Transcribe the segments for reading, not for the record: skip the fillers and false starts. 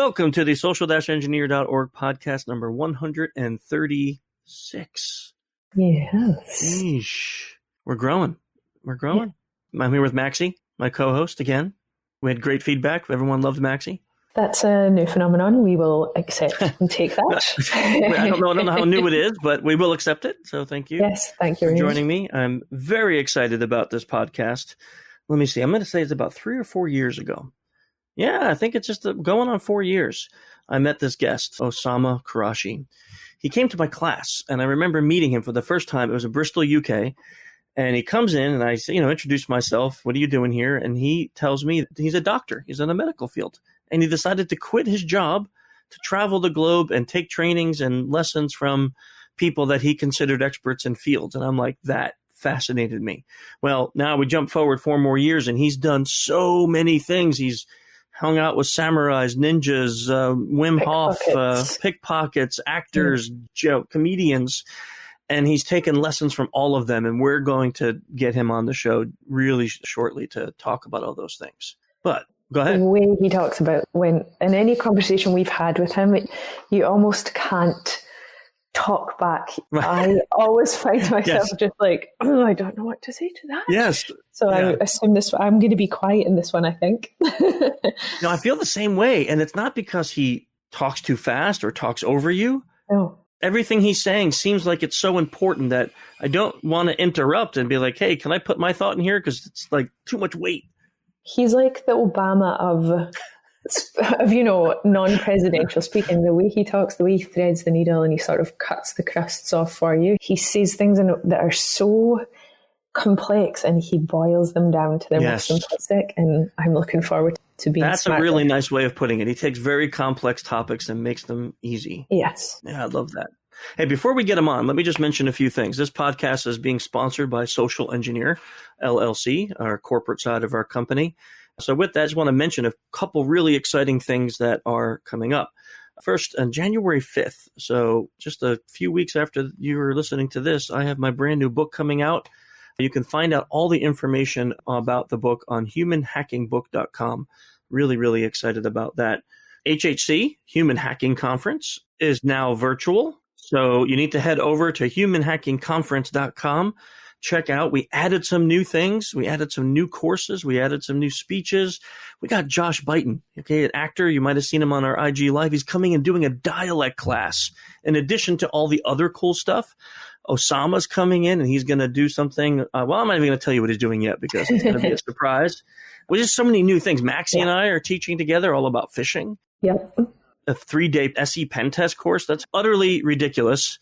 Welcome to the social-engineer.org podcast number 136. Yes. Sheesh. We're growing. Yeah. I'm here with Maxie, my co-host again. We had great feedback. Everyone loved Maxie. That's a new phenomenon. We will accept and take that. I don't know how new it is, but we will accept it. So thank you. Yes, thank you for joining me. I'm very excited about this podcast. Let me see. I'm going to say it's about 3 or 4 years ago. Yeah, I think it's just going on 4 years. I met this guest, Osama Qurashi. He came to my class, and I remember meeting him for the first time. It was in Bristol, UK. And he comes in, and I say, introduce myself. What are you doing here? And he tells me he's a doctor. He's in the medical field. And he decided to quit his job to travel the globe and take trainings and lessons from people that he considered experts in fields. And I'm like, that fascinated me. Well, now we jump forward 4 more years, and he's done so many things. He's hung out with samurais, ninjas, Wim Hof, pickpockets, actors, comedians. And he's taken lessons from all of them. And we're going to get him on the show really shortly to talk about all those things. But go ahead. The way he talks about when, in any conversation we've had with him, you almost can't talk back. I always find myself just like, I don't know what to say to that. Yes. So I assume I'm going to be quiet in this one, I think. I feel the same way. And it's not because he talks too fast or talks over you. No. Everything he's saying seems like it's so important that I don't want to interrupt and be like, hey, can I put my thought in here? Because it's like too much weight. He's like the Obama of non-presidential speaking. The way he talks, the way he threads the needle and he sort of cuts the crusts off for you. He says things that are so complex and he boils them down to their most simplistic. And I'm looking forward to being That's a really nice way of putting it. He takes very complex topics and makes them easy. Yes. Yeah, I love that. Hey, before we get him on, let me just mention a few things. This podcast is being sponsored by Social Engineer, LLC, our corporate side of our company. So with that, I just want to mention a couple really exciting things that are coming up. First, on January 5th, so just a few weeks after you were listening to this, I have my brand new book coming out. You can find out all the information about the book on humanhackingbook.com. Really, really excited about that. HHC, Human Hacking Conference, is now virtual. So you need to head over to humanhackingconference.com. Check out, we added some new things. We added some new courses. We added some new speeches. We got Josh Byton, an actor. You might have seen him on our IG Live. He's coming and doing a dialect class. In addition to all the other cool stuff, Osama's coming in and he's going to do something. I'm not even going to tell you what he's doing yet because it's going to be a surprise. Well, just so many new things. Maxie and I are teaching together all about phishing. Yep. A 3-day SE pen test course. That's utterly ridiculous.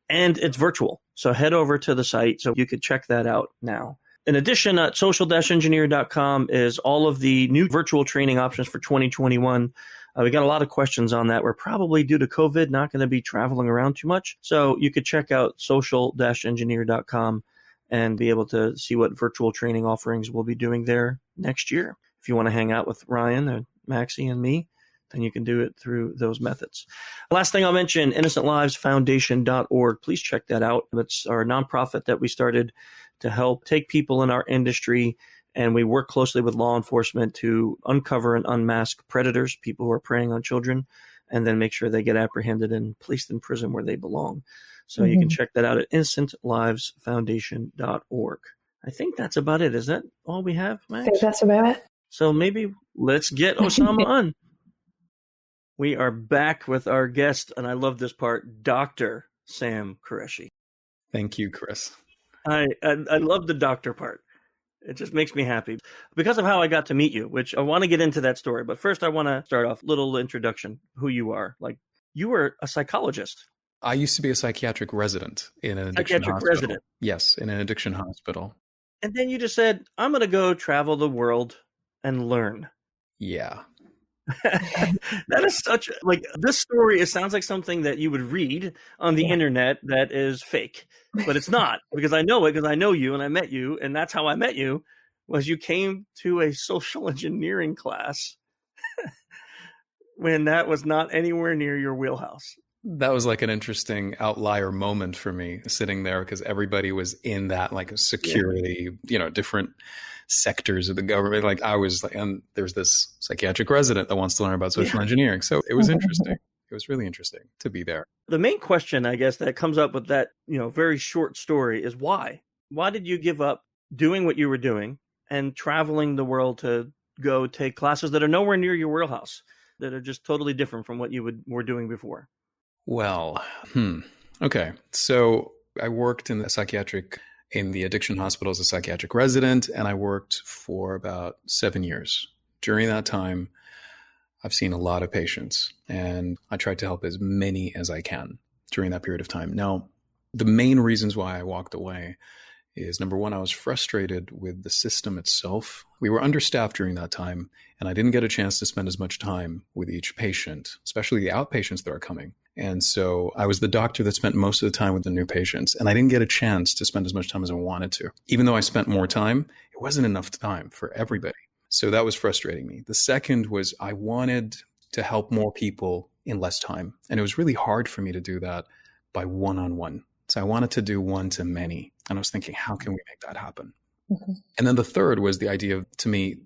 And it's virtual. So head over to the site so you could check that out now. In addition, at social-engineer.com is all of the new virtual training options for 2021. We got a lot of questions on that. We're probably, due to COVID, not going to be traveling around too much. So you could check out social-engineer.com and be able to see what virtual training offerings we'll be doing there next year. If you want to hang out with Ryan or Maxie and me, then you can do it through those methods. Last thing I'll mention, innocentlivesfoundation.org. Please check that out. It's our nonprofit that we started to help take people in our industry, and we work closely with law enforcement to uncover and unmask predators, people who are preying on children, and then make sure they get apprehended and placed in prison where they belong. So you can check that out at innocentlivesfoundation.org. I think that's about it. Is that all we have, Max? I think that's about it. So maybe let's get Osama on. We are back with our guest, and I love this part, Dr. Sam Qurashi. Thank you, Chris. I love the doctor part. It just makes me happy because of how I got to meet you, which I want to get into that story. But first, I want to start off, little introduction, who you are. Like, you were a psychologist. I used to be a psychiatric resident in an addiction hospital. Resident? Yes, in an addiction hospital. And then you just said, I'm going to go travel the world and learn. Yeah. That is such this story. It sounds like something that you would read on the internet that is fake, but it's not, because I know it, because I know you and I met you, and that's how I met you. Was you came to a social engineering class when that was not anywhere near your wheelhouse. That was like an interesting outlier moment for me, sitting there, because everybody was in that like security, different sectors of the government. Like I was like, and there's this psychiatric resident that wants to learn about social engineering. So it was interesting. It was really interesting to be there. The main question, I guess, that comes up with that, very short story is why? Why did you give up doing what you were doing and traveling the world to go take classes that are nowhere near your wheelhouse, that are just totally different from what you were doing before? Well, okay. So I worked in the addiction hospital as a psychiatric resident, and I worked for about 7 years. During that time, I've seen a lot of patients, and I tried to help as many as I can during that period of time. Now, the main reasons why I walked away is, number one, I was frustrated with the system itself. We were understaffed during that time, and I didn't get a chance to spend as much time with each patient, especially the outpatients that are coming. And so I was the doctor that spent most of the time with the new patients, and I didn't get a chance to spend as much time as I wanted to. Even though I spent more time, it wasn't enough time for everybody. So that was frustrating me. The second was I wanted to help more people in less time. And it was really hard for me to do that by one-on-one. So I wanted to do one to many. And I was thinking, how can we make that happen? Mm-hmm. And then the third was the idea of, to me,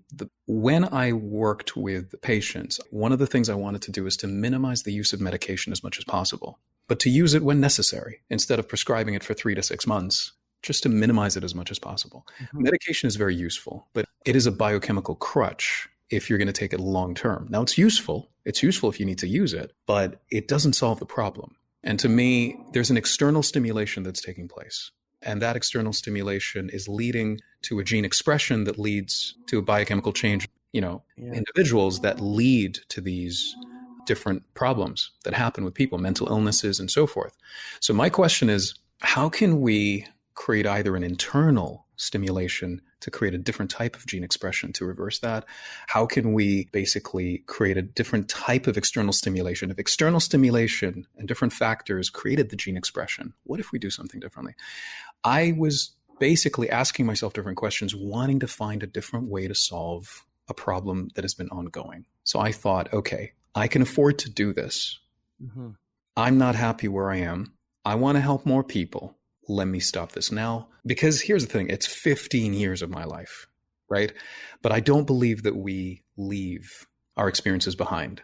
when I worked with the patients, one of the things I wanted to do is to minimize the use of medication as much as possible, but to use it when necessary instead of prescribing it for 3 to 6 months, just to minimize it as much as possible. Mm-hmm. Medication is very useful, but it is a biochemical crutch if you're going to take it long term. Now, it's useful. It's useful if you need to use it, but it doesn't solve the problem. And to me, there's an external stimulation that's taking place. And that external stimulation is leading to a gene expression that leads to a biochemical change, individuals that lead to these different problems that happen with people, mental illnesses and so forth. So my question is, how can we create either an internal stimulation to create a different type of gene expression to reverse that? How can we basically create a different type of external stimulation? If external stimulation and different factors created the gene expression, what if we do something differently? I was basically asking myself different questions, wanting to find a different way to solve a problem that has been ongoing. So I thought, okay, I can afford to do this. Mm-hmm. I'm not happy where I am. I want to help more people. Let me stop this now. Because here's the thing, it's 15 years of my life, right? But I don't believe that we leave our experiences behind.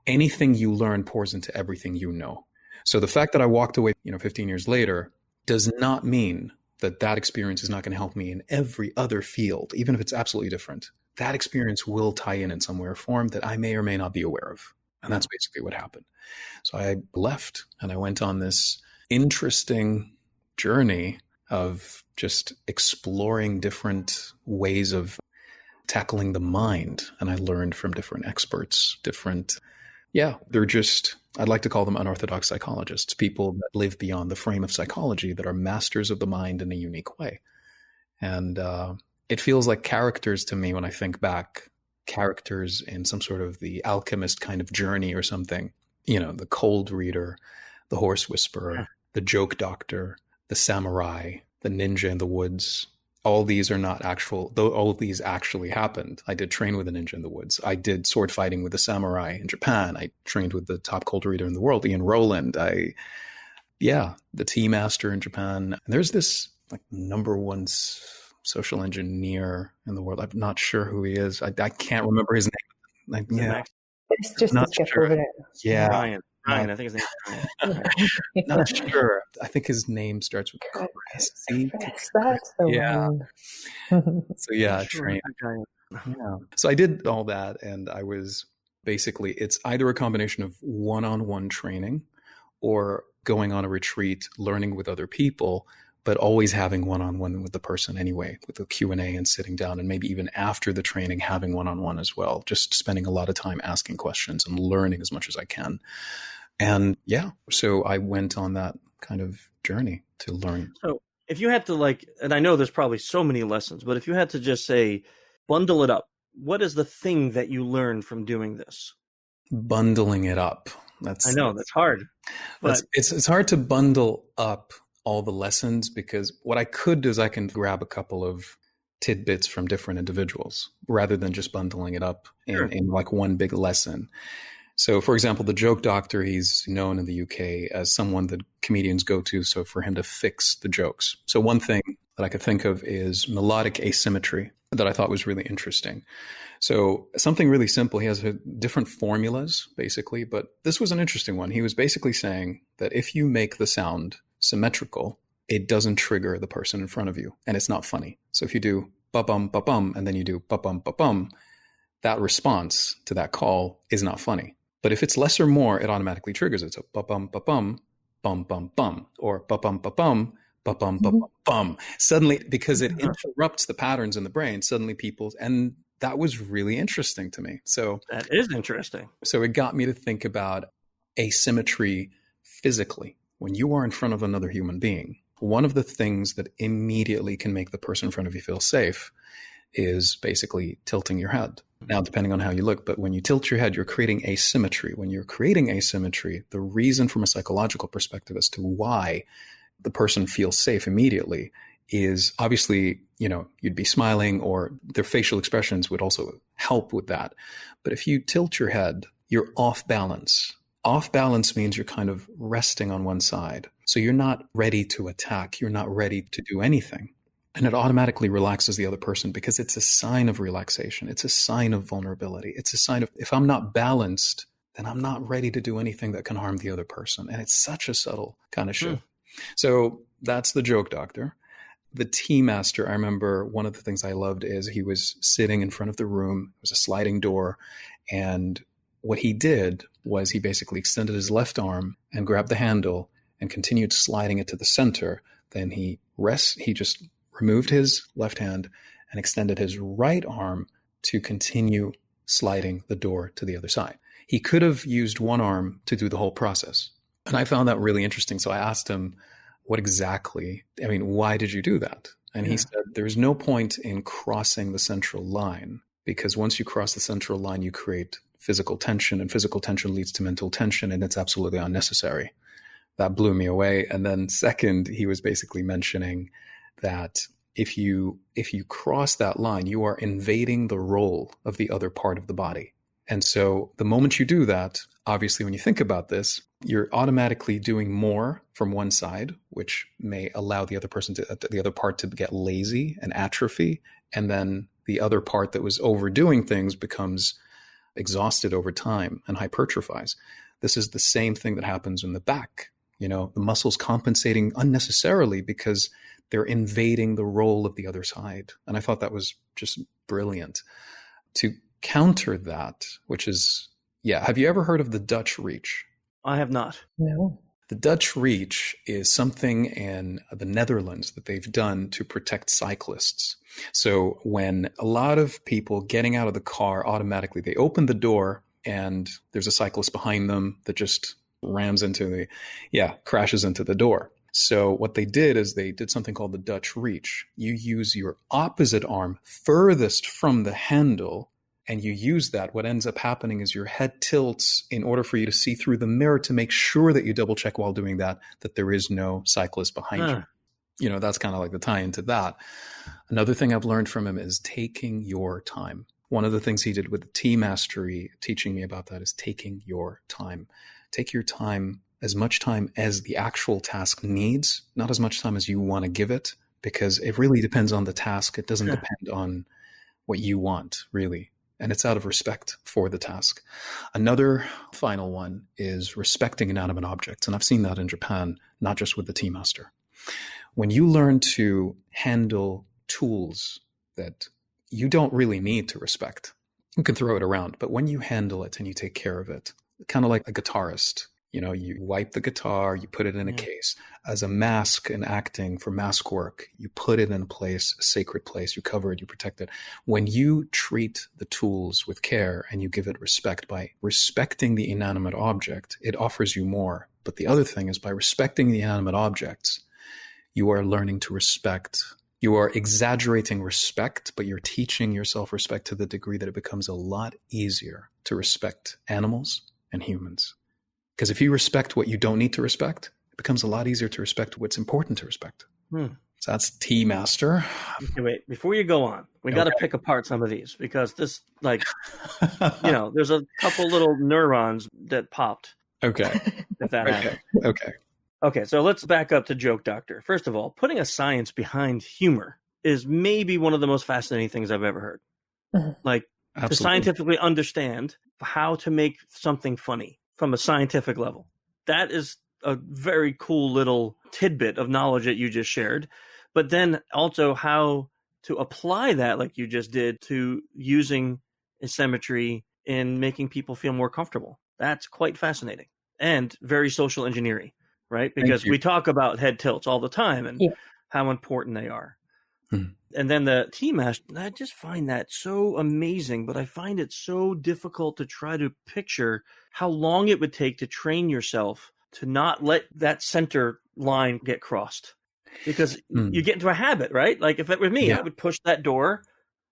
Anything you learn pours into everything you know. So the fact that I walked away, 15 years later does not mean that that experience is not going to help me in every other field, even if it's absolutely different. That experience will tie in some way or form that I may or may not be aware of. And that's basically what happened. So I left and I went on this interesting journey of just exploring different ways of tackling the mind. And I learned from different experts, they're just, I'd like to call them unorthodox psychologists, people that live beyond the frame of psychology, that are masters of the mind in a unique way. And it feels like characters to me when I think back, characters in some sort of the alchemist kind of journey or something, the cold reader, the horse whisperer, the joke doctor, the samurai, the ninja in the woods. All these are not actual, though all of these actually happened. I did train with a ninja in the woods. I did sword fighting with a samurai in Japan. I trained with the top cold reader in the world, Ian Rowland. The tea master in Japan. And there's this number one social engineer in the world. I'm not sure who he is. I can't remember his name. It's just not skip over it. Yeah. Ryan, I think his name is Ryan. Not sure. I think his name starts with Chris. That's the one. So I trained. Yeah. So I did all that, and I was basically, it's either a combination of one-on-one training or going on a retreat, learning with other people, but always having one-on-one with the person anyway, with the Q&A and sitting down, and maybe even after the training, having one-on-one as well, just spending a lot of time asking questions and learning as much as I can. And so I went on that kind of journey to learn. So if you had to and I know there's probably so many lessons, but if you had to just say, bundle it up, what is the thing that you learned from doing this? Bundling it up. I know that's hard. But it's hard to bundle up all the lessons, because what I could do is I can grab a couple of tidbits from different individuals rather than just bundling it up in one big lesson. So, for example, the joke doctor, he's known in the UK as someone that comedians go to, so for him to fix the jokes. So one thing that I could think of is melodic asymmetry that I thought was really interesting. So something really simple. He has different formulas, basically, but this was an interesting one. He was basically saying that if you make the sound symmetrical, it doesn't trigger the person in front of you, and it's not funny. So if you do ba-bum, ba-bum, and then you do ba-bum, ba-bum, that response to that call is not funny. But if it's less or more, it automatically triggers it. So ba-bum, ba-bum, bum, bum, bum, or ba-bum, ba-bum, ba-bum, ba-bum, bum. Suddenly, because it interrupts the patterns in the brain, suddenly and that was really interesting to me. So that is interesting. So it got me to think about asymmetry physically. When you are in front of another human being, one of the things that immediately can make the person in front of you feel safe is basically tilting your head. Now, depending on how you look, but when you tilt your head, you're creating asymmetry. When you're creating asymmetry, the reason from a psychological perspective as to why the person feels safe immediately is obviously, you'd be smiling, or their facial expressions would also help with that. But if you tilt your head, you're off balance. Off balance means you're kind of resting on one side. So you're not ready to attack. You're not ready to do anything. And it automatically relaxes the other person because it's a sign of relaxation. It's a sign of vulnerability. It's a sign of, if I'm not balanced, then I'm not ready to do anything that can harm the other person. And it's such a subtle kind of shift. So that's the joke doctor. The tea master, I remember one of the things I loved is he was sitting in front of the room. It was a sliding door. And what he did was he basically extended his left arm and grabbed the handle and continued sliding it to the center. Then he just removed his left hand and extended his right arm to continue sliding the door to the other side. He could have used one arm to do the whole process. And I found that really interesting. So I asked him, why did you do that? And he said, there's no point in crossing the central line, because once you cross the central line, you create physical tension, and physical tension leads to mental tension, and it's absolutely unnecessary. That blew me away. And then second, he was basically mentioning that if you cross that line, you are invading the role of the other part of the body. And so the moment you do that, obviously, when you think about this, you're automatically doing more from one side, which may allow the other part to get lazy and atrophy. And then the other part that was overdoing things becomes exhausted over time and hypertrophies. This is the same thing that happens in the back. The muscles compensating unnecessarily because they're invading the role of the other side. And I thought that was just brilliant. To counter that, which is, have you ever heard of the Dutch reach? I have not. No. The Dutch reach is something in the Netherlands that they've done to protect cyclists. So when a lot of people getting out of the car, automatically they open the door and there's a cyclist behind them that just crashes into the door. So what they did is they did something called the Dutch reach. You use your opposite arm furthest from the handle, and you use that. What ends up happening is your head tilts in order for you to see through the mirror to make sure that you double check while doing that there is no cyclist behind you. That's kind of like the tie into that. Another thing I've learned from him is taking your time. One of the things he did with the tea mastery, teaching me about that, is taking your time. Take your time, as much time as the actual task needs, not as much time as you want to give it, because it really depends on the task. It doesn't depend on what you want, really. And it's out of respect for the task. Another final one is respecting inanimate objects. And I've seen that in Japan, not just with the tea master. When you learn to handle tools that you don't really need to respect, you can throw it around. But when you handle it and you take care of it, kind of like a guitarist, you wipe the guitar, you put it in a case. As a mask in acting for mask work, you put it in a place, a sacred place, you cover it, you protect it. When you treat the tools with care and you give it respect by respecting the inanimate object, it offers you more. But the other thing is, by respecting the inanimate objects, you are learning to respect. You are exaggerating respect, but you're teaching yourself respect to the degree that it becomes a lot easier to respect animals and humans. Because if you respect what you don't need to respect, it becomes a lot easier to respect what's important to respect. So that's Tea Master. Okay, wait, before you go on, we got to pick apart some of these because this, like, there's a couple little neurons that popped. Okay. If that happened. Okay. Okay, so let's back up to Joke Doctor. First of all, putting a science behind humor is maybe one of the most fascinating things I've ever heard. Like, Absolutely. to scientifically understand how to make something funny from a scientific level. That is a very cool little tidbit of knowledge that you just shared. But then also how to apply that, like you just did, to using asymmetry in making people feel more comfortable. That's quite fascinating and very social engineering, right? Because we talk about head tilts all the time and how important they are. And then the Tea Master, I just find that so amazing, but I find it so difficult to try to picture how long it would take to train yourself to not let that center line get crossed. Because you get into a habit, right? Like if it were me, I would push that door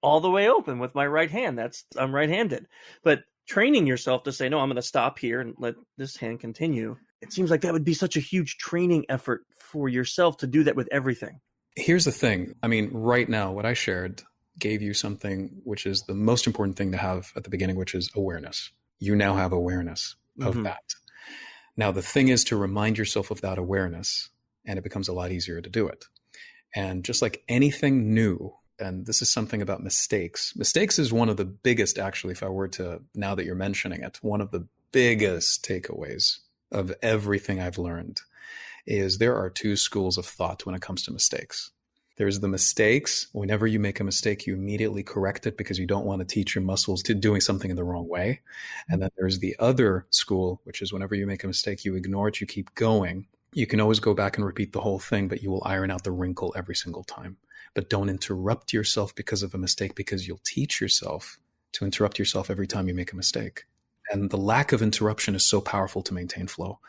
all the way open with my right hand. I'm right-handed. But training yourself to say, no, I'm going to stop here and let this hand continue. It seems like that would be such a huge training effort for yourself to do that with everything. Here's the thing. I mean, right now, what I shared gave you something which is the most important thing to have at the beginning, which is awareness. You now have awareness of that. Now, the thing is to remind yourself of that awareness, and it becomes a lot easier to do it. And just like anything new, and this is something about mistakes. Mistakes is one of the biggest, actually, if I were to, now that you're mentioning it, one of the biggest takeaways of everything I've learned is there are two schools of thought when it comes to mistakes. There's the mistakes. Whenever you make a mistake, you immediately correct it because you don't want to teach your muscles to doing something in the wrong way. And then there's the other school, which is whenever you make a mistake, you ignore it, you keep going. You can always go back and repeat the whole thing, but you will iron out the wrinkle every single time. But don't interrupt yourself because of a mistake, because you'll teach yourself to interrupt yourself every time you make a mistake. And the lack of interruption is so powerful to maintain flow.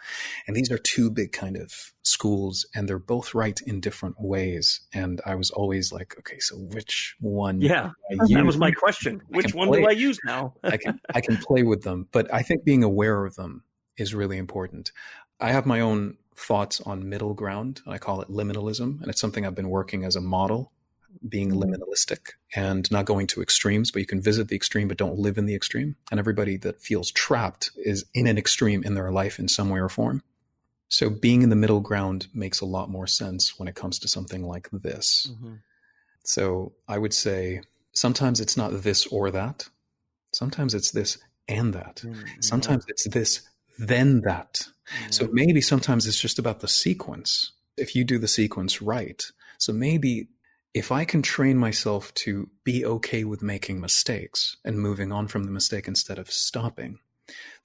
And these are two big kind of schools, and they're both right in different ways. And I was always like, okay, so which one? Yeah, that was my question. Which one do I use now? I can play with them, but I think being aware of them is really important. I have my own thoughts on middle ground, and I call it liminalism. And it's something I've been working as a model, being liminalistic and not going to extremes, but you can visit the extreme, but don't live in the extreme. And everybody that feels trapped is in an extreme in their life in some way or form. So being in the middle ground makes a lot more sense when it comes to something like this. So I would say sometimes it's not this or that. Sometimes it's this and that. Sometimes it's this, then that. So maybe sometimes it's just about the sequence. If you do the sequence right. So maybe if I can train myself to be okay with making mistakes and moving on from the mistake instead of stopping,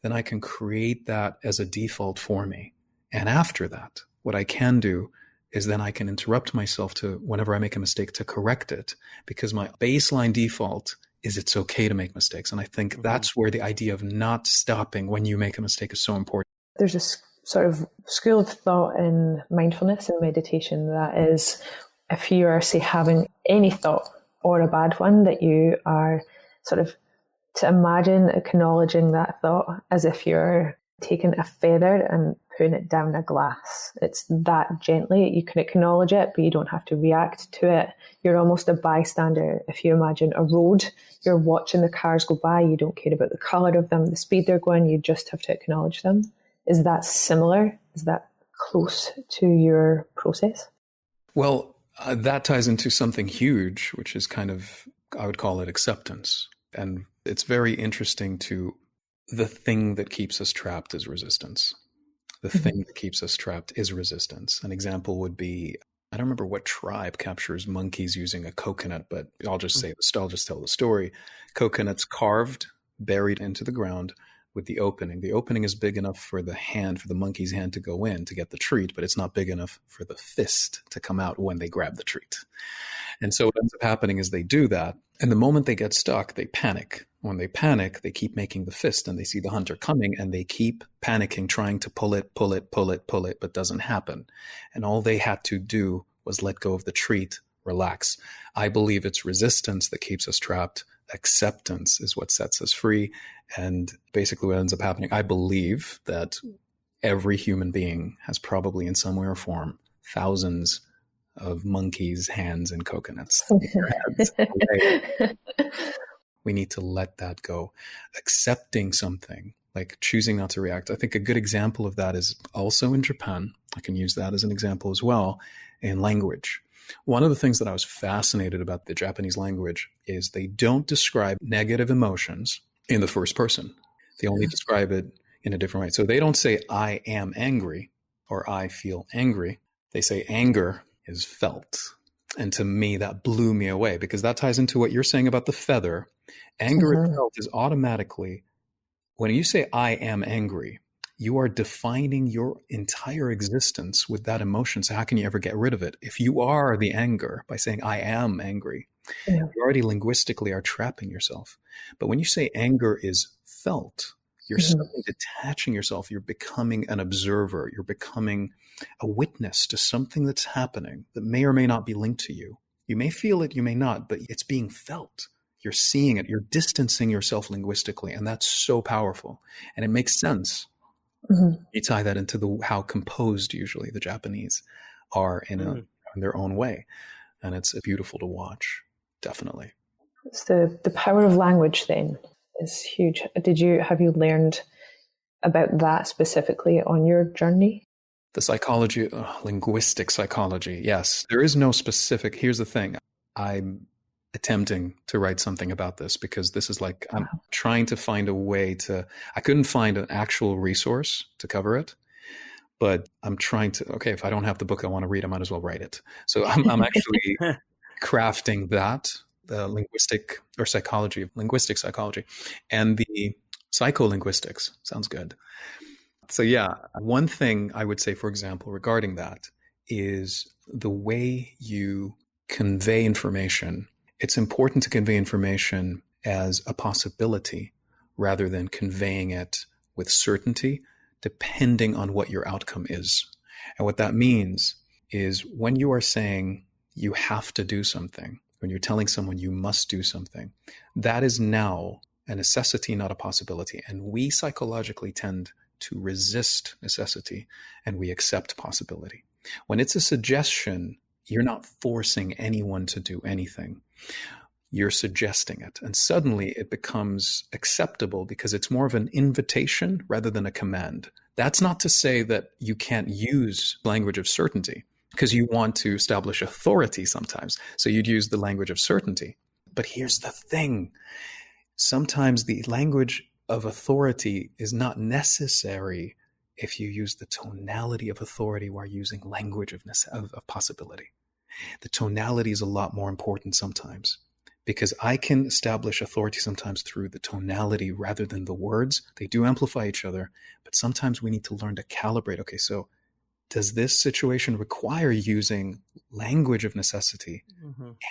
then I can create that as a default for me. And after that, what I can do is then I can interrupt myself to, whenever I make a mistake, to correct it, because my baseline default is it's okay to make mistakes. And I think that's where the idea of not stopping when you make a mistake is so important. There's a sort of school of thought in mindfulness and meditation that is, if you are, say, having any thought or a bad one, that you are sort of to imagine acknowledging that thought as if you're taking a feather and putting it down a glass. It's that gently. You can acknowledge it, but you don't have to react to it. You're almost a bystander. If you imagine a road, you're watching the cars go by. You don't care about the color of them, the speed they're going. You just have to acknowledge them. Is that similar? Is that close to your process? Well, that ties into something huge, which is kind of, I would call it acceptance. And it's very interesting the thing that keeps us trapped is resistance. The thing that keeps us trapped is resistance. An example would be, I don't remember what tribe captures monkeys using a coconut, but I'll just tell the story. Coconuts carved, buried into the ground with the opening. The opening is big enough for the monkey's hand to go in to get the treat, but it's not big enough for the fist to come out when they grab the treat. And so what ends up happening is they do that. And the moment they get stuck, they panic. When they panic, they keep making the fist and they see the hunter coming and they keep panicking, trying to pull it, but doesn't happen. And all they had to do was let go of the treat, relax. I believe it's resistance that keeps us trapped. Acceptance is what sets us free. And basically what ends up happening, I believe that every human being has probably in some way or form thousands of monkeys, hands, and coconuts. We need to let that go. Accepting something, like choosing not to react. I think a good example of that is also in Japan. I can use that as an example as well in language. One of the things that I was fascinated about the Japanese language is they don't describe negative emotions in the first person. They only describe it in a different way. So they don't say, I am angry or I feel angry. They say anger is felt. And to me, that blew me away because that ties into what you're saying about the feather. Anger itself is automatically, when you say I am angry, you are defining your entire existence with that emotion. So how can you ever get rid of it? If you are the anger by saying I am angry, you already linguistically are trapping yourself. But when you say anger is felt, you're suddenly detaching yourself. You're becoming an observer. You're becoming a witness to something that's happening that may or may not be linked to you. You may feel it, you may not, but it's being felt. You're seeing it. You're distancing yourself linguistically. And that's so powerful. And it makes sense. You tie that into how composed usually the Japanese are in their own way. And it's beautiful to watch. Definitely. It's the power of language then is huge. Have you learned about that specifically on your journey? The psychology, linguistic psychology. Yes. There is no specific. Here's the thing. I'm attempting to write something about this because this is like, I'm trying to find a way I couldn't find an actual resource to cover it, but I'm trying to, if I don't have the book I want to read, I might as well write it. So I'm actually crafting that, the linguistic psychology and the psycholinguistics. Sounds good. So yeah, one thing I would say, for example, regarding that is the way you convey information. It's important to convey information as a possibility rather than conveying it with certainty, depending on what your outcome is. And what that means is when you are saying you have to do something, when you're telling someone you must do something, that is now a necessity, not a possibility. And we psychologically tend to resist necessity and we accept possibility. When it's a suggestion, you're not forcing anyone to do anything. You're suggesting it. And suddenly it becomes acceptable because it's more of an invitation rather than a command. That's not to say that you can't use language of certainty because you want to establish authority sometimes. So you'd use the language of certainty. But here's the thing. Sometimes the language of authority is not necessary if you use the tonality of authority while using language of possibility. The tonality is a lot more important sometimes because I can establish authority sometimes through the tonality rather than the words. They do amplify each other, but sometimes we need to learn to calibrate. Okay, so does this situation require using language of necessity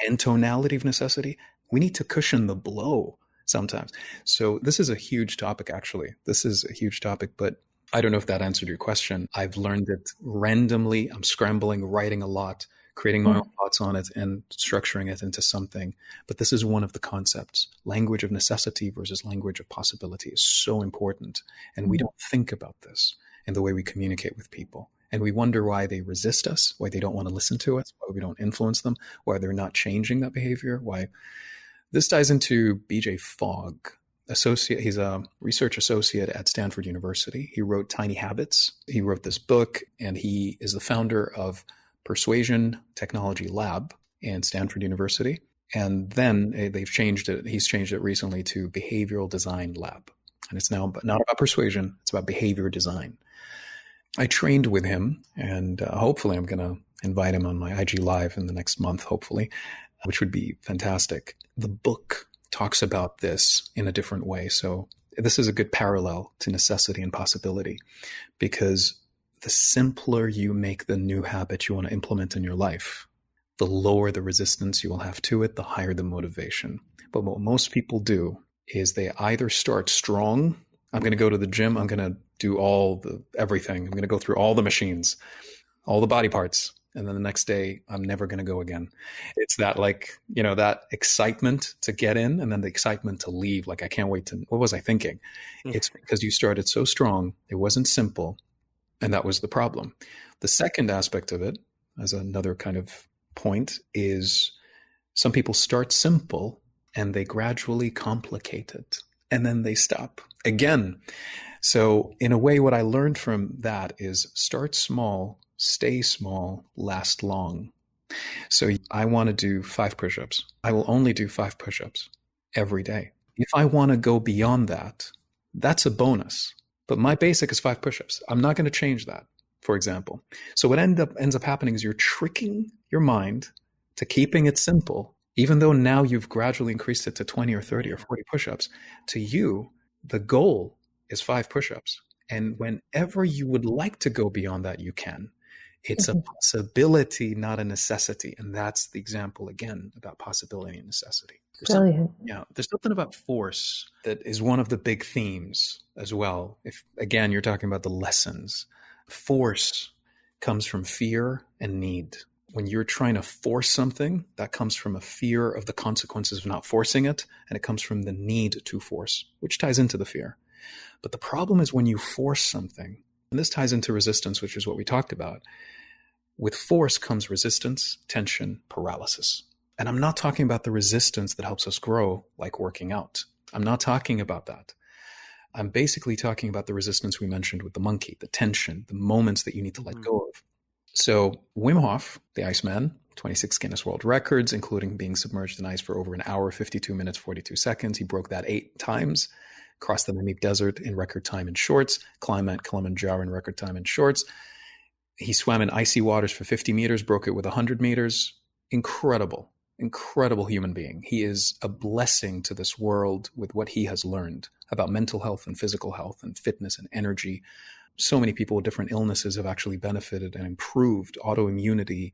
and tonality of necessity? We need to cushion the blow sometimes. So this is a huge topic, actually. This is a huge topic, but I don't know if that answered your question. I've learned it randomly. I'm scrambling, writing a lot, creating my own thoughts on it and structuring it into something. But this is one of the concepts. Language of necessity versus language of possibility is so important. And we don't think about this in the way we communicate with people. And we wonder why they resist us, why they don't want to listen to us, why we don't influence them, why they're not changing that behavior, why. This ties into BJ Fogg. He's a research associate at Stanford University. He wrote Tiny Habits. He wrote this book, and he is the founder of Persuasion Technology Lab in Stanford University. And then they've changed it. He's changed it recently to Behavioral Design Lab. And it's now not about persuasion. It's about behavior design. I trained with him, and hopefully I'm going to invite him on my IG Live in the next month, hopefully, which would be fantastic. The book talks about this in a different way. So this is a good parallel to necessity and possibility, because the simpler you make the new habit you want to implement in your life, the lower the resistance you will have to it, the higher the motivation. But what most people do is they either start strong. I'm going to go to the gym. I'm going to do everything. I'm going to go through all the machines, all the body parts. And then the next day, I'm never going to go again. It's that that excitement to get in and then the excitement to leave. Like, I can't wait what was I thinking? It's because you started so strong. It wasn't simple. And that was the problem. The second aspect of it, as another kind of point is some people start simple and they gradually complicate it, and then they stop again. So in a way, what I learned from that is start small, stay small, last long. So I want to do 5 push-ups. I will only do 5 push-ups every day. If I want to go beyond that, that's a bonus. But my basic is 5 push-ups. I'm not going to change that, for example. So what ends up happening is you're tricking your mind to keeping it simple, even though now you've gradually increased it to 20 or 30 or 40 push-ups. To you, the goal is 5 push-ups. And whenever you would like to go beyond that, you can. It's a possibility, not a necessity. And that's the example, again, about possibility and necessity. Brilliant. There's something about force that is one of the big themes as well. If, again, you're talking about the lessons, force comes from fear and need. When you're trying to force something, that comes from a fear of the consequences of not forcing it, and it comes from the need to force, which ties into the fear. But the problem is when you force something, and this ties into resistance, which is what we talked about. With force comes resistance, tension, paralysis. And I'm not talking about the resistance that helps us grow, like working out. I'm not talking about that. I'm basically talking about the resistance we mentioned with the monkey, the tension, the moments that you need to let go of. So Wim Hof, the Iceman, 26 Guinness World Records, including being submerged in ice for over an hour, 52 minutes, 42 seconds. He broke that 8 times, crossed the Namib Desert in record time in shorts, climbed Mount Kilimanjaro in record time in shorts. He swam in icy waters for 50 meters, broke it with 100 meters. Incredible human being. He is a blessing to this world with what he has learned about mental health and physical health and fitness and energy. So many people with different illnesses have actually benefited and improved autoimmunity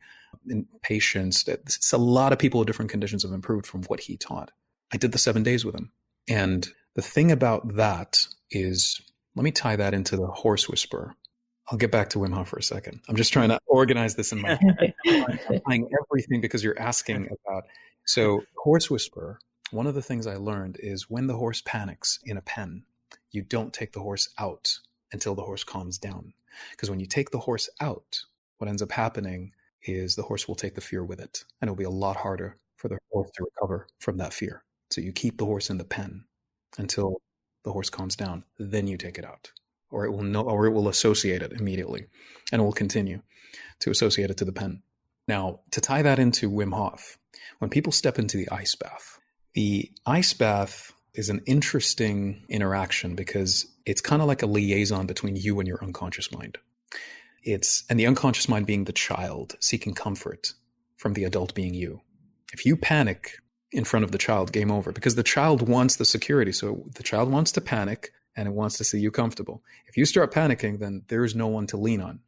in patients. It's a lot of people with different conditions have improved from what he taught. I did the 7 days with him. And the thing about that is, let me tie that into the horse whisperer. I'll get back to Wim Hof for a second. I'm just trying to organize this in my head. I'm applying everything because you're asking about. So horse whisperer, one of the things I learned is when the horse panics in a pen, you don't take the horse out until the horse calms down. Because when you take the horse out, what ends up happening is the horse will take the fear with it. And it'll be a lot harder for the horse to recover from that fear. So you keep the horse in the pen until the horse calms down. Then you take it out. Or it will know, or it will associate it immediately, and it will continue to associate it to the pen. Now, to tie that into Wim Hof, when people step into the ice bath is an interesting interaction because it's kind of like a liaison between you and your unconscious mind. And the unconscious mind being the child seeking comfort from the adult being you. If you panic in front of the child, game over, because the child wants the security. So the child wants to panic and it wants to see you comfortable. If you start panicking, then there's no one to lean on.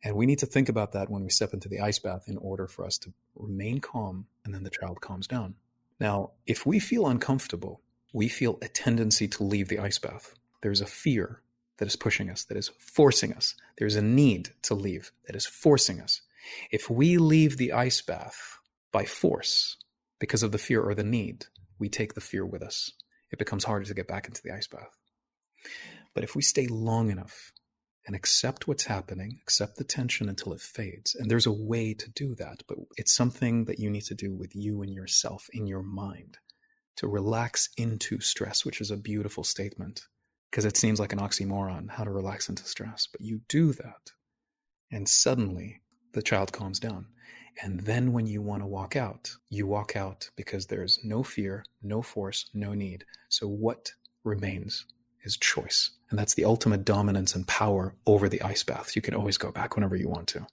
And we need to think about that when we step into the ice bath in order for us to remain calm, and then the child calms down. Now, if we feel uncomfortable, we feel a tendency to leave the ice bath. There's a fear that is pushing us, that is forcing us. There's a need to leave that is forcing us. If we leave the ice bath by force because of the fear or the need, we take the fear with us. It becomes harder to get back into the ice bath. But if we stay long enough and accept what's happening, accept the tension until it fades, and there's a way to do that, but it's something that you need to do with you and yourself in your mind to relax into stress, which is a beautiful statement because it seems like an oxymoron, how to relax into stress. But you do that, and suddenly the child calms down. And then when you want to walk out, you walk out because there's no fear, no force, no need. So what remains is choice. And that's the ultimate dominance and power over the ice bath. You can always go back whenever you want to.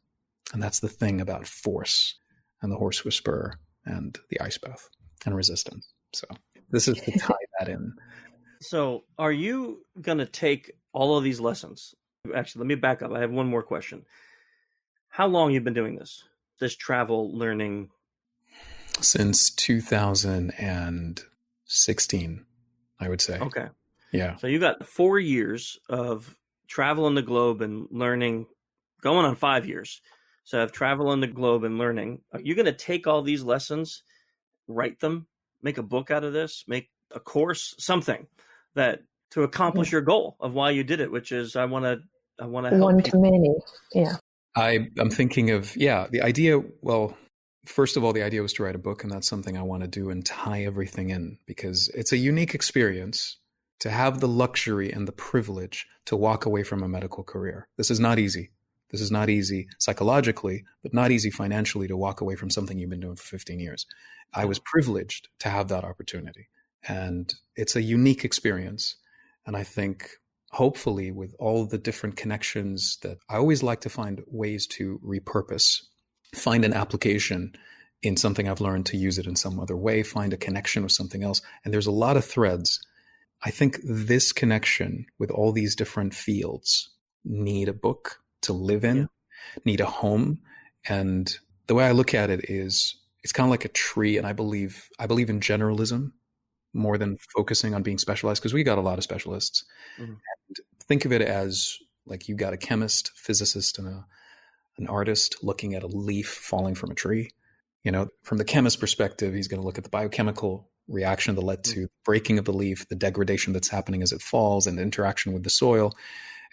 And that's the thing about force and the horse whisperer and the ice bath and resistance. So this is to tie that in. So are you going to take all of these lessons? Actually, let me back up. I have one more question. How long have you been doing this travel learning? Since 2016, I would say. Okay. Yeah. So you got 4 years of traveling the globe and learning, going on 5 years. So of traveling the globe and learning. Are you going to take all these lessons, write them, make a book out of this, make a course, something that to accomplish your goal of why you did it, which is I want to help one people. to many. Yeah. I'm thinking of, the idea, well, first of all, the idea was to write a book, and that's something I want to do and tie everything in, because it's a unique experience to have the luxury and the privilege to walk away from a medical career. This is not easy. This is not easy psychologically, but not easy financially to walk away from something you've been doing for 15 years. I was privileged to have that opportunity, and it's a unique experience. And I think hopefully with all the different connections that I always like to find ways to repurpose, find an application in something I've learned to use it in some other way, find a connection with something else. And there's a lot of threads. I think this connection with all these different fields need a book to live in, need a home. And the way I look at it is it's kind of like a tree. And I believe in generalism more than focusing on being specialized, because we got a lot of specialists. Mm-hmm. And think of it as like you got a chemist, physicist, and an artist looking at a leaf falling from a tree. You know, from the chemist's perspective, he's going to look at the biochemical reaction that led to breaking of the leaf, the degradation that's happening as it falls, and the interaction with the soil.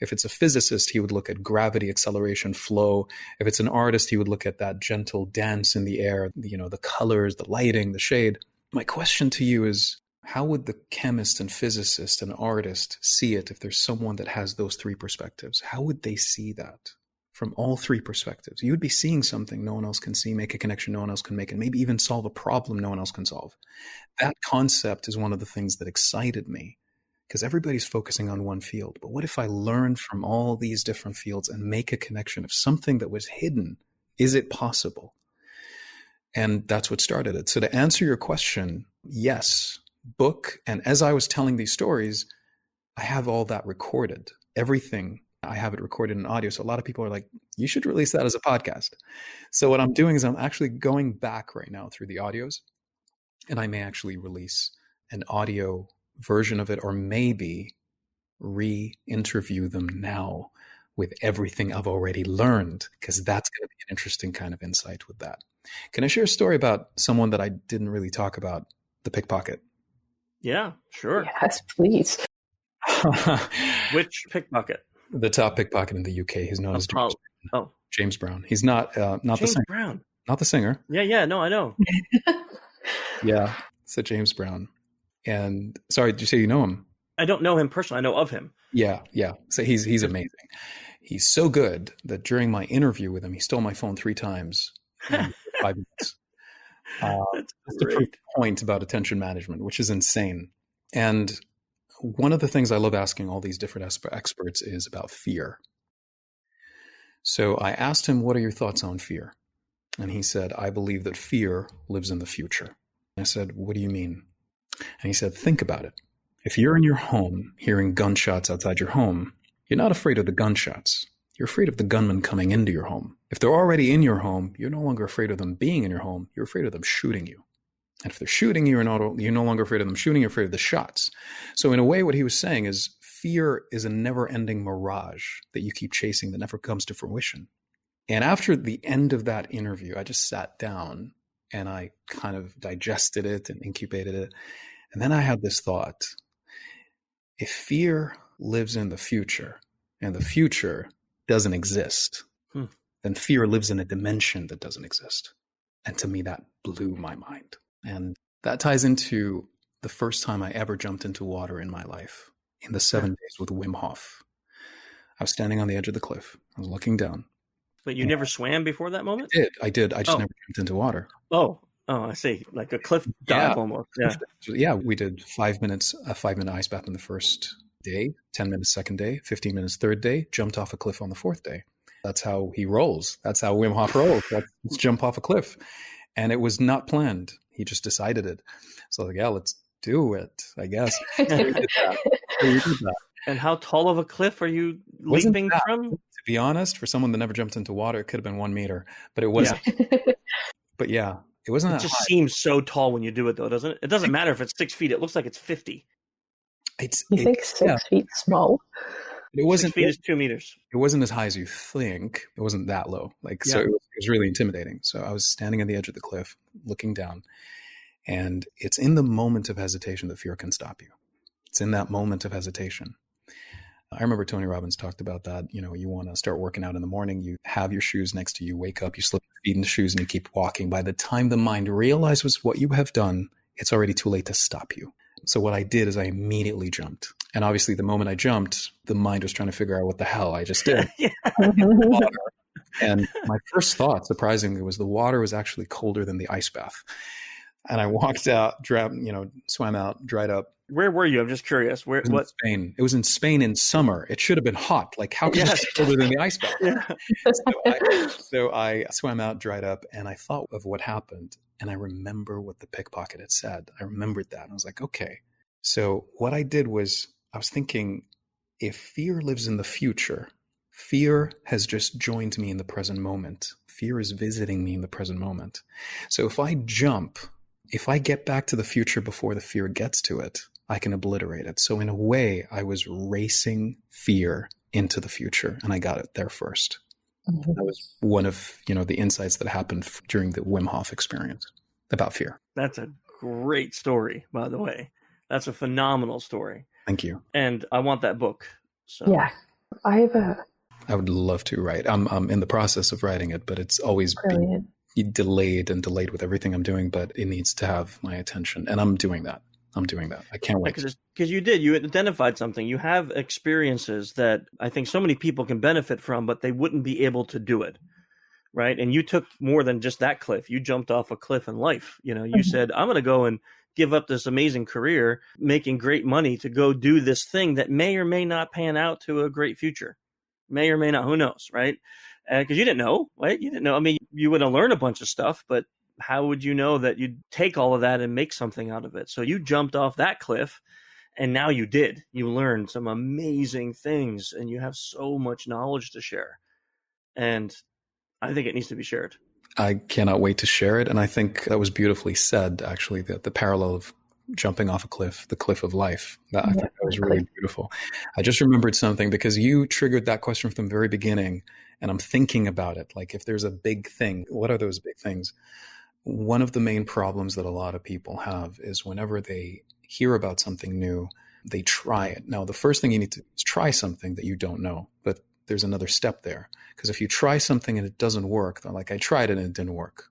If it's a physicist, he would look at gravity, acceleration, flow. If it's an artist, he would look at that gentle dance in the air, you know, the colors, the lighting, the shade. My question to you is, how would the chemist and physicist and artist see it if there's someone that has those three perspectives? How would they see that from all three perspectives? You would be seeing something no one else can see, make a connection no one else can make, and maybe even solve a problem no one else can solve. That concept is one of the things that excited me, because everybody's focusing on one field. But what if I learned from all these different fields and make a connection of something that was hidden? Is it possible? And that's what started it. So to answer your question, yes, book. And as I was telling these stories, I have all that recorded. Everything, I have it recorded in audio. So a lot of people are like, you should release that as a podcast. So what I'm doing is I'm actually going back right now through the audios, and I may actually release an audio version of it, or maybe re-interview them now with everything I've already learned, because that's going to be an interesting kind of insight with that. Can I share a story about someone that I didn't really talk about, the pickpocket? Yeah, sure. Yes, please. Which pickpocket? The top pickpocket in the UK. He's known as James Brown. Oh, James Brown. He's not James the singer. Brown. Not the singer. Yeah, no, I know. Yeah, it's a James Brown. And sorry, did you say you know him? I don't know him personally. I know of him. Yeah. So he's amazing. He's so good that during my interview with him, he stole my phone 3 times in 5 minutes. That's a proof point about attention management, which is insane. And one of the things I love asking all these different experts is about fear. So I asked him, what are your thoughts on fear? And he said, I believe that fear lives in the future. I said, what do you mean? And he said, think about it. If you're in your home hearing gunshots outside your home, you're not afraid of the gunshots. You're afraid of the gunmen coming into your home. If they're already in your home, you're no longer afraid of them being in your home. You're afraid of them shooting you. And if they're shooting you, you're no longer afraid of them shooting, you're afraid of the shots. So in a way, what he was saying is fear is a never-ending mirage that you keep chasing that never comes to fruition. And after the end of that interview, I just sat down and I kind of digested it and incubated it. And then I had this thought: if fear lives in the future and the future doesn't exist, then fear lives in a dimension that doesn't exist. And to me, that blew my mind. And that ties into the first time I ever jumped into water in my life, in the 7 days with Wim Hof. I was standing on the edge of the cliff. I was looking down. But you never swam before that moment? I did. I just never jumped into water. Oh, I see. Like a cliff dive almost. Yeah. Yeah, we did 5 minutes, a 5-minute ice bath on the first day, 10 minutes second day, 15 minutes third day, jumped off a cliff on the 4th day. That's how he rolls. That's how Wim Hof rolls. Let's jump off a cliff. And it was not planned. He just decided it. So I was like, yeah, let's do it, I guess. So we did that. And how tall of a cliff are you leaping from? To be honest, for someone that never jumped into water, it could have been 1 meter, but it wasn't. Yeah. But yeah, it wasn't that high. It just seems so tall when you do it, though, doesn't it? It doesn't matter if it's 6 feet. It looks like it's 50. You think 6 feet small? It wasn't. 6 feet is 2 meters. It wasn't as high as you think. It wasn't that low. So it was really intimidating. So I was standing on the edge of the cliff, looking down, and it's in the moment of hesitation that fear can stop you. It's in that moment of hesitation. I remember Tony Robbins talked about that. You want to start working out in the morning, you have your shoes next to you, wake up, you slip your feet in the shoes and you keep walking. By the time the mind realizes what you have done, it's already too late to stop you. So what I did is I immediately jumped. And obviously the moment I jumped, the mind was trying to figure out what the hell I just did. And my first thought, surprisingly, was the water was actually colder than the ice bath. And I walked out, swam out, dried up. Where were you? I'm just curious. What? Spain. It was in Spain in summer. It should have been hot. Like, how could it be colder than the ice bath? Yeah. So I swam out, dried up, and I thought of what happened. And I remember what the pickpocket had said. I remembered that. And I was like, okay. So what I did was I was thinking, if fear lives in the future, fear has just joined me in the present moment. Fear is visiting me in the present moment. So if I jump, if I get back to the future before the fear gets to it, I can obliterate it. So in a way, I was racing fear into the future, and I got it there first. Mm-hmm. That was one of, the insights that happened during the Wim Hof experience about fear. That's a great story, by the way. That's a phenomenal story. Thank you. And I want that book. So. Yeah, I would love to write. I'm in the process of writing it, but it's always been delayed with everything I'm doing, but it needs to have my attention. And I'm doing that. I can't wait. Because you identified something. You have experiences that I think so many people can benefit from, but they wouldn't be able to do it. Right. And you took more than just that cliff. You jumped off a cliff in life. You said, I'm going to go and give up this amazing career, making great money to go do this thing that may or may not pan out to a great future. May or may not. Who knows? Right. Because you didn't know. Right. You didn't know. I mean, you would have learned a bunch of stuff, but how would you know that you'd take all of that and make something out of it? So you jumped off that cliff, and now you did. You learned some amazing things, and you have so much knowledge to share. And I think it needs to be shared. I cannot wait to share it. And I think that was beautifully said, actually, the parallel of jumping off a cliff, the cliff of life. I think that was really beautiful. I just remembered something because you triggered that question from the very beginning, and I'm thinking about it. Like, if there's a big thing, what are those big things? One of the main problems that a lot of people have is whenever they hear about something new, they try it. Now, the first thing you need to do is try something that you don't know, but there's another step there. Because if you try something and it doesn't work, they're like, I tried it and it didn't work.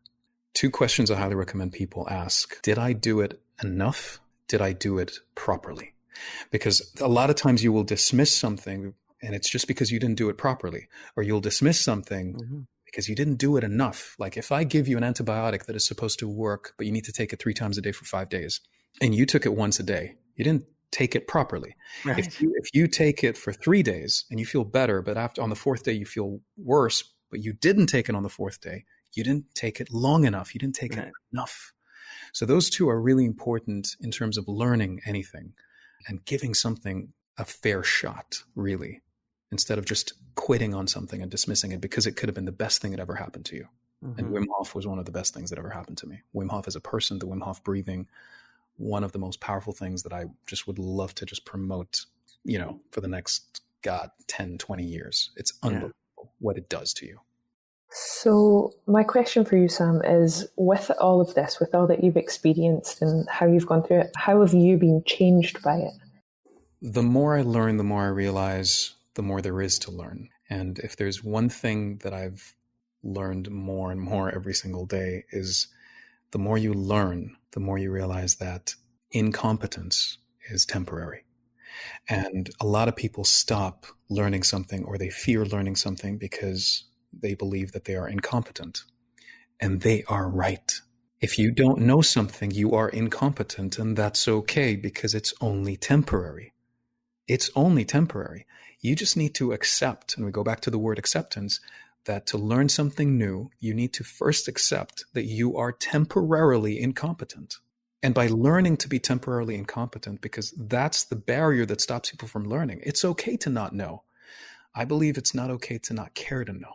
2 questions I highly recommend people ask. Did I do it enough? Did I do it properly? Because a lot of times you will dismiss something and it's just because you didn't do it properly, or you'll dismiss something because you didn't do it enough. Like, if I give you an antibiotic that is supposed to work, but you need to take it 3 times a day for 5 days, and you took it once a day, you didn't take it properly. Right. If you take it for 3 days and you feel better, but on the 4th day you feel worse, but you didn't take it on the 4th day, you didn't take it long enough. You didn't take it enough. So those 2 are really important in terms of learning anything and giving something a fair shot, really, instead of just quitting on something and dismissing it because it could have been the best thing that ever happened to you. Mm-hmm. And Wim Hof was one of the best things that ever happened to me. Wim Hof as a person, the Wim Hof breathing, one of the most powerful things that I just would love to just promote, for the next, 10, 20 years. It's unbelievable what it does to you. So my question for you, Sam, is with all of this, with all that you've experienced and how you've gone through it, how have you been changed by it? The more I learn, the more I realize the more there is to learn. And if there's one thing that I've learned more and more every single day is the more you learn, the more you realize that incompetence is temporary. And a lot of people stop learning something, or they fear learning something because they believe that they are incompetent. And they are right. If you don't know something, you are incompetent, and that's okay because it's only temporary. It's only temporary. You just need to accept, and we go back to the word acceptance, that to learn something new, you need to first accept that you are temporarily incompetent. And by learning to be temporarily incompetent, because that's the barrier that stops people from learning, it's okay to not know. I believe it's not okay to not care to know.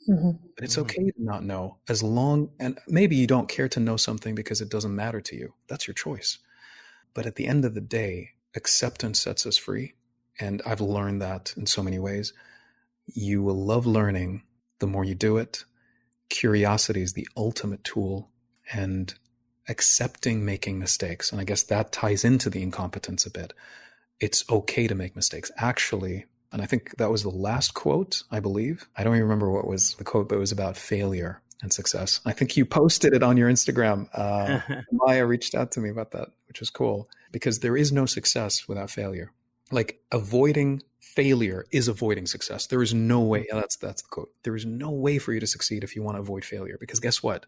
Mm-hmm. But it's okay to not know, as long, and maybe you don't care to know something because it doesn't matter to you. That's your choice. But at the end of the day, acceptance sets us free. And I've learned that in so many ways. You will love learning the more you do it. Curiosity is the ultimate tool, and accepting making mistakes. And I guess that ties into the incompetence a bit. It's okay to make mistakes. Actually, And I think that was the last quote, I believe. I don't even remember what was the quote, but it was about failure and success. I think you posted it on your Instagram. Maya reached out to me about that, which is cool, because there is no success without failure. Like, avoiding failure is avoiding success. There is no way. That's the quote. There is no way for you to succeed if you want to avoid failure, because guess what?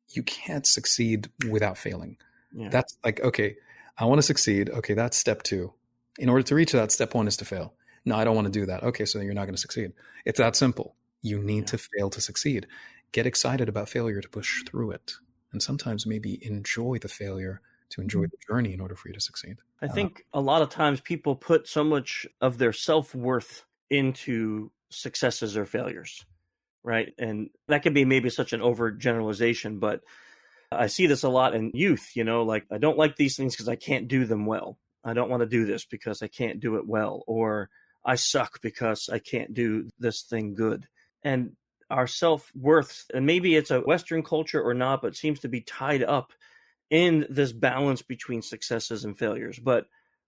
You can't succeed without failing. Yeah. That's like, okay, I want to succeed. Okay, that's step 2. In order to reach that, step 1 is to fail. No, I don't want to do that. Okay, so you're not going to succeed. It's that simple. You need to fail to succeed. Get excited about failure to push through it. And sometimes maybe enjoy the failure to enjoy the journey in order for you to succeed. I think a lot of times people put so much of their self-worth into successes or failures, right? And that can be maybe such an overgeneralization, but I see this a lot in youth, like, I don't like these things because I can't do them well. I don't want to do this because I can't do it well, or I suck because I can't do this thing good. And our self-worth, and maybe it's a Western culture or not, but seems to be tied up in this balance between successes and failures. But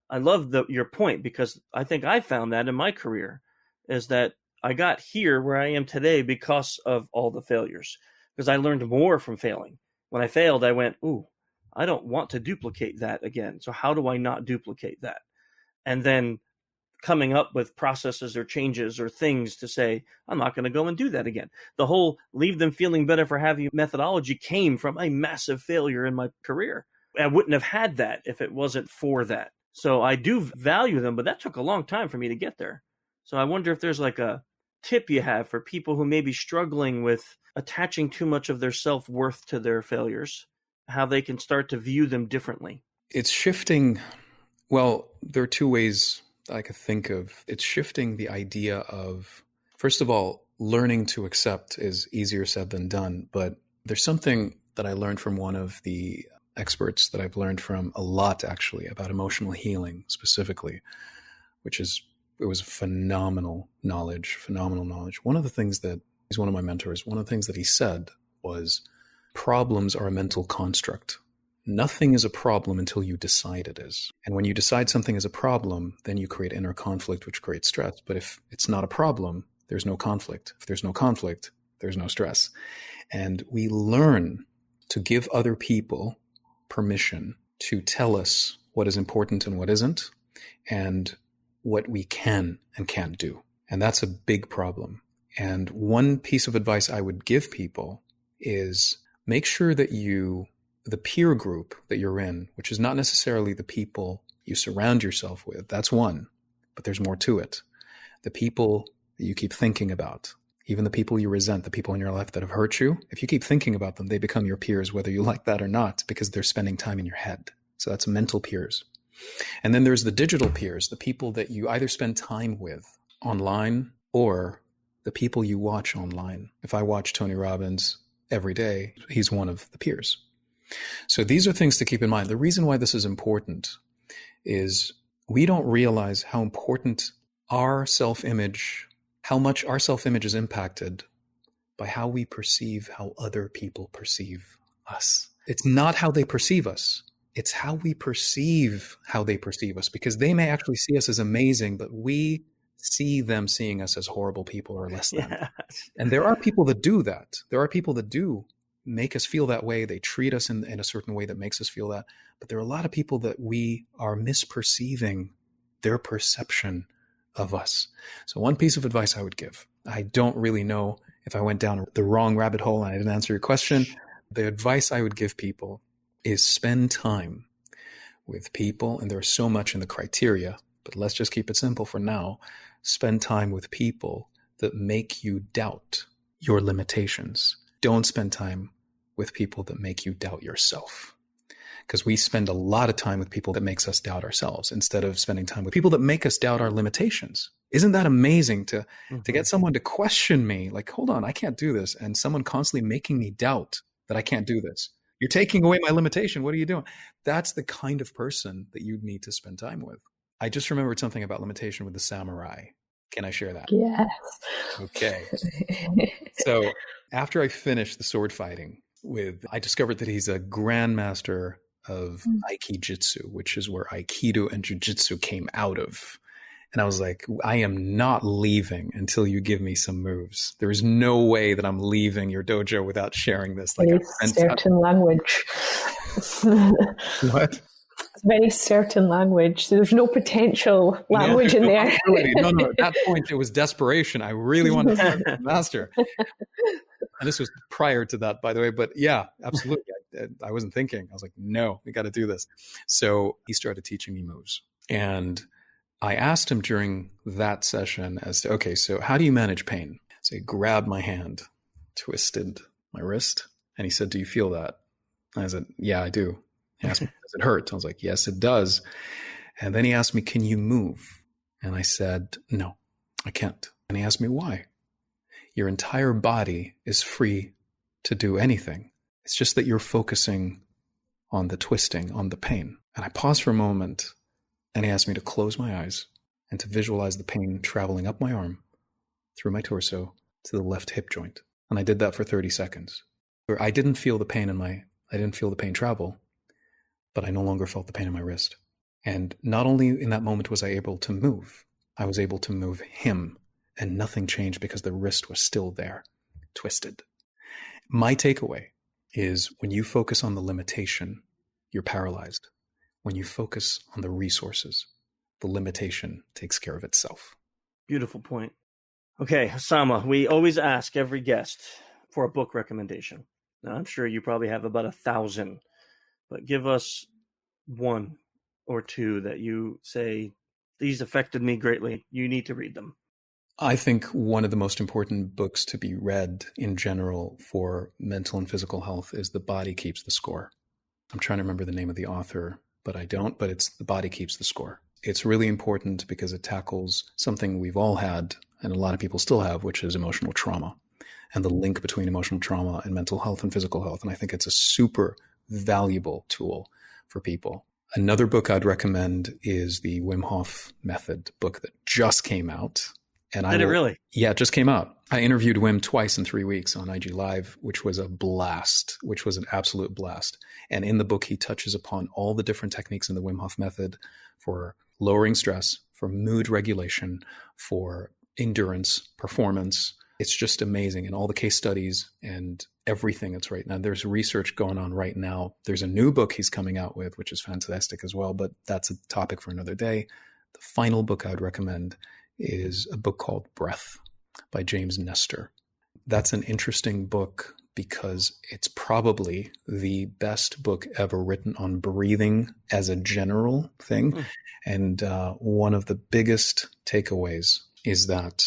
I love your point, because I think I found that in my career, is that I got here where I am today because of all the failures, because I learned more from failing. When I failed, I went, ooh, I don't want to duplicate that again. So how do I not duplicate that? And then coming up with processes or changes or things to say, I'm not going to go and do that again. The whole leave them feeling better for having methodology came from a massive failure in my career. I wouldn't have had that if it wasn't for that. So I do value them, but that took a long time for me to get there. So I wonder if there's like a tip you have for people who may be struggling with attaching too much of their self-worth to their failures, how they can start to view them differently. It's shifting. Well, there are 2 ways I could think of. It's shifting the idea of, first of all, learning to accept is easier said than done. But there's something that I learned from one of the experts that I've learned from a lot, actually, about emotional healing specifically, it was phenomenal knowledge. One of the things that, he's one of my mentors, one of the things that he said was, problems are a mental construct. Nothing is a problem until you decide it is. And when you decide something is a problem, then you create inner conflict, which creates stress. But if it's not a problem, there's no conflict. If there's no conflict, there's no stress. And we learn to give other people permission to tell us what is important and what isn't, and what we can and can't do. And that's a big problem. And one piece of advice I would give people is make sure that the peer group that you're in, which is not necessarily the people you surround yourself with, that's one, but there's more to it. The people that you keep thinking about, even the people you resent, the people in your life that have hurt you, if you keep thinking about them, they become your peers, whether you like that or not, because they're spending time in your head. So that's mental peers. And then there's the digital peers, the people that you either spend time with online or the people you watch online. If I watch Tony Robbins every day, he's one of the peers. So these are things to keep in mind. The reason why this is important is we don't realize how important our self-image, how much our self-image is impacted by how we perceive how other people perceive us. It's not how they perceive us. It's how we perceive how they perceive us, because they may actually see us as amazing, but we see them seeing us as horrible people or less than. Yes. And there are people that do that. There are people that do make us feel that way. They treat us in a certain way that makes us feel that. But there are a lot of people that we are misperceiving their perception of us. So one piece of advice I would give, I don't really know if I went down the wrong rabbit hole and I didn't answer your question. The advice I would give people is spend time with people, and there's so much in the criteria, but let's just keep it simple for now. Spend time with people that make you doubt your limitations. Don't spend time with people that make you doubt yourself, because we spend a lot of time with people that makes us doubt ourselves instead of spending time with people that make us doubt our limitations. Isn't that amazing to get someone to question me, like, hold on, I can't do this, and someone constantly making me doubt that I can't do this. You're taking away my limitation. What are you doing? That's the kind of person that you need to spend time with. I just remembered something about limitation with the samurai. Can I share that? Yes. Okay. So after I finished the sword fighting I discovered that he's a grandmaster of Aikijitsu, which is where Aikido and Jiu-Jitsu came out of. And I was like, I am not leaving until you give me some moves. There is no way that I'm leaving your dojo without sharing this. Like certain language. What? Very certain language. So there's no potential language in there. No. At that point, it was desperation. I really wanted to master. And this was prior to that, by the way. But yeah, absolutely. I wasn't thinking. I was like, no, we got to do this. So he started teaching me moves. And I asked him during that session as to, okay, so how do you manage pain? So he grabbed my hand, twisted my wrist, and he said, do you feel that? And I said, yeah, I do. He asked me, does it hurt? I was like, yes, it does. And then he asked me, can you move? And I said, no, I can't. And he asked me, why? Your entire body is free to do anything. It's just that you're focusing on the twisting, on the pain. And I paused for a moment, and he asked me to close my eyes and to visualize the pain traveling up my arm, through my torso, to the left hip joint. And I did that for 30 seconds. I didn't feel the pain travel, but I no longer felt the pain in my wrist. And not only in that moment was I able to move, I was able to move him, and nothing changed because the wrist was still there, twisted. My takeaway is when you focus on the limitation, you're paralyzed. When you focus on the resources, the limitation takes care of itself. Beautiful point. Okay, Osama, we always ask every guest for a book recommendation. Now, I'm sure you probably have about 1,000, but give us one or two that you say, these affected me greatly. You need to read them. I think one of the most important books to be read in general for mental and physical health is The Body Keeps the Score. I'm trying to remember the name of the author, but I don't, but it's The Body Keeps the Score. It's really important because it tackles something we've all had, and a lot of people still have, which is emotional trauma, and the link between emotional trauma and mental health and physical health. And I think it's a super valuable tool for people. Another book I'd recommend is the Wim Hof Method book that just came out. And Did it really? Yeah, it just came out. I interviewed Wim twice in 3 weeks on IG Live, which was a blast, which was an absolute blast. And in the book, he touches upon all the different techniques in the Wim Hof Method for lowering stress, for mood regulation, for endurance, performance. It's just amazing. And all the case studies and everything that's right now. There's research going on right now. There's a new book he's coming out with, which is fantastic as well, but that's a topic for another day. The final book I would recommend is a book called Breath by James Nestor. That's an interesting book because it's probably the best book ever written on breathing as a general thing. And one of the biggest takeaways is that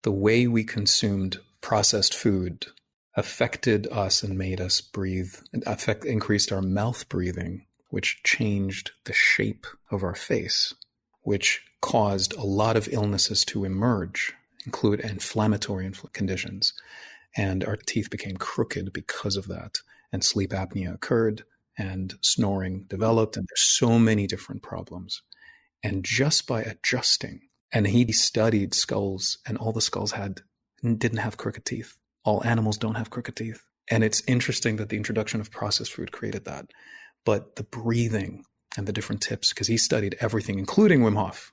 the way we consumed processed food affected us and made us breathe, increased our mouth breathing, which changed the shape of our face, which caused a lot of illnesses to emerge, include inflammatory conditions. And our teeth became crooked because of that. And sleep apnea occurred and snoring developed. And there's so many different problems. And just by adjusting, and he studied skulls, and all the skulls didn't have crooked teeth. All animals don't have crooked teeth. And it's interesting that the introduction of processed food created that. But the breathing and the different tips, because he studied everything, including Wim Hof.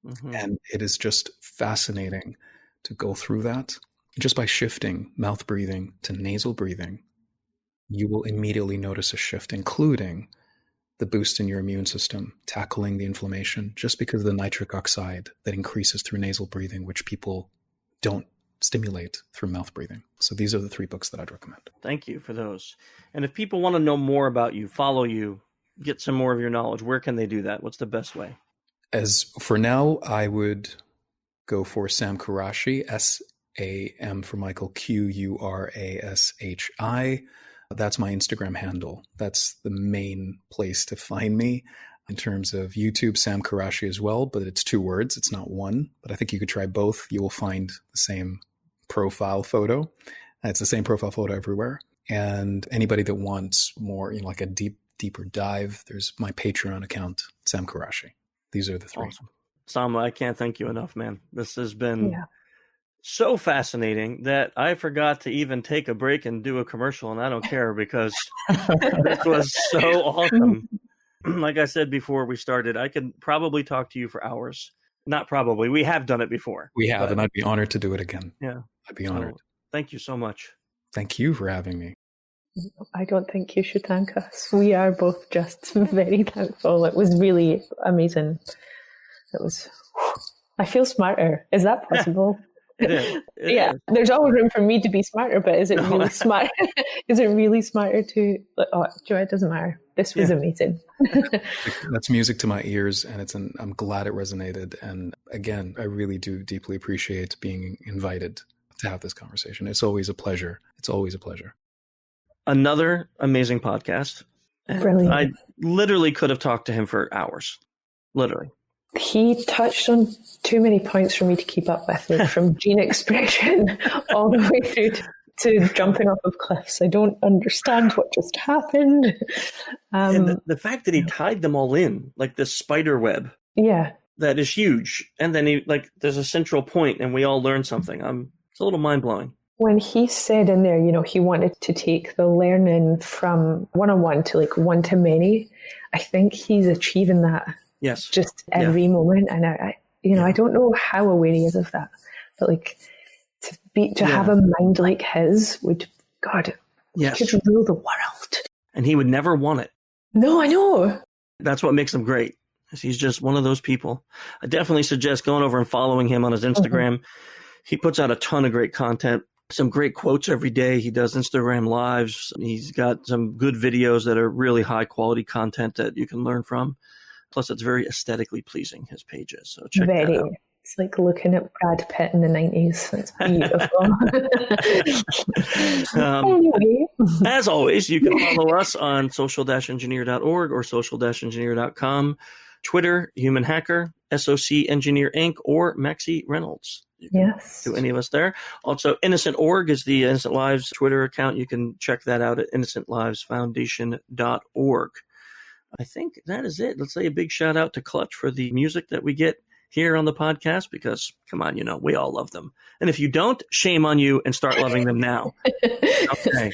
Mm-hmm. And it is just fascinating to go through that. Just by shifting mouth breathing to nasal breathing, you will immediately notice a shift, including the boost in your immune system, tackling the inflammation, just because of the nitric oxide that increases through nasal breathing, which people don't stimulate through mouth breathing. So these are the 3 books that I'd recommend. Thank you for those. And if people want to know more about you, follow you, get some more of your knowledge, where can they do that? What's the best way? As for now, I would go for Sam Qurashi, S-A-M for Michael, Qurashi. That's my Instagram handle. That's the main place to find me. In terms of YouTube, Sam Qurashi as well, but it's 2 words. It's not one, but I think you could try both. You will find the same profile photo. It's the same profile photo everywhere. And anybody that wants more, like a deeper dive, there's my Patreon account, Sam Qurashi. These are the 3. Awesome. Sama, I can't thank you enough, man. This has been so fascinating that I forgot to even take a break and do a commercial, and I don't care because this was so awesome. Like I said before we started, I could probably talk to you for hours. Not probably. We have done it before. We have, and I'd be honored to do it again. Yeah. I'd be honored. Thank you so much. Thank you for having me. I don't think you should thank us. We are both just very thankful. It was really amazing. I feel smarter. Is that possible? It is. Yeah. There's always room for me to be smarter, but is it really smart? Is it really smarter to, Joe, it doesn't matter. This was amazing. That's music to my ears, and I'm glad it resonated. And again, I really do deeply appreciate being invited to have this conversation. It's always a pleasure. Another amazing podcast. Brilliant. I literally could have talked to him for hours. Literally. He touched on too many points for me to keep up with, like from gene expression all the way through to jumping off of cliffs. I don't understand what just happened. And the fact that he tied them all in, like this spider web. Yeah. That is huge. And then there's a central point and we all learn something. It's a little mind-blowing. When he said in there, he wanted to take the learning from one-on-one to like one-to-many, I think he's achieving that. Yes. Just every moment. And I don't know how aware he is of that, but like to have a mind like his could rule the world. And he would never want it. No, I know. That's what makes him great. He's just one of those people. I definitely suggest going over and following him on his Instagram. Mm-hmm. He puts out a ton of great content, some great quotes every day. He does Instagram lives. He's got some good videos that are really high quality content that you can learn from. Plus, it's very aesthetically pleasing, his pages. So check that out. It's like looking at Brad Pitt in the 90s. It's beautiful. Anyway. As always, you can follow us on social-engineer.org or social-engineer.com. Twitter, Human Hacker, SOC Engineer Inc., or Maxie Reynolds. You can do any of us there. Also, Innocent.org is the Innocent Lives Twitter account. You can check that out at innocentlivesfoundation.org. I think that is it. Let's say a big shout out to Clutch for the music that we get here on the podcast because, come on, we all love them. And if you don't, shame on you and start loving them now. Okay.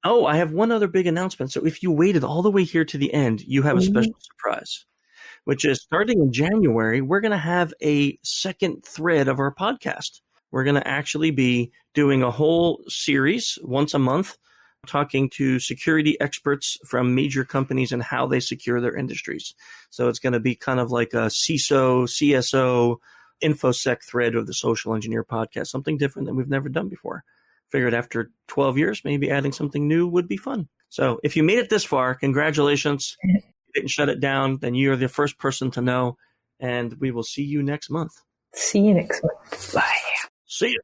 Oh, I have one other big announcement. So if you waited all the way here to the end, you have a special surprise, which is starting in January, we're going to have a second thread of our podcast. We're going to actually be doing a whole series once a month, talking to security experts from major companies and how they secure their industries. So it's going to be kind of like a CISO, CSO, InfoSec thread of the Social Engineer podcast, something different than we've never done before. Figured after 12 years, maybe adding something new would be fun. So if you made it this far, congratulations. If you didn't shut it down, then you're the first person to know. And we will see you next month. See you next month. Bye. See you.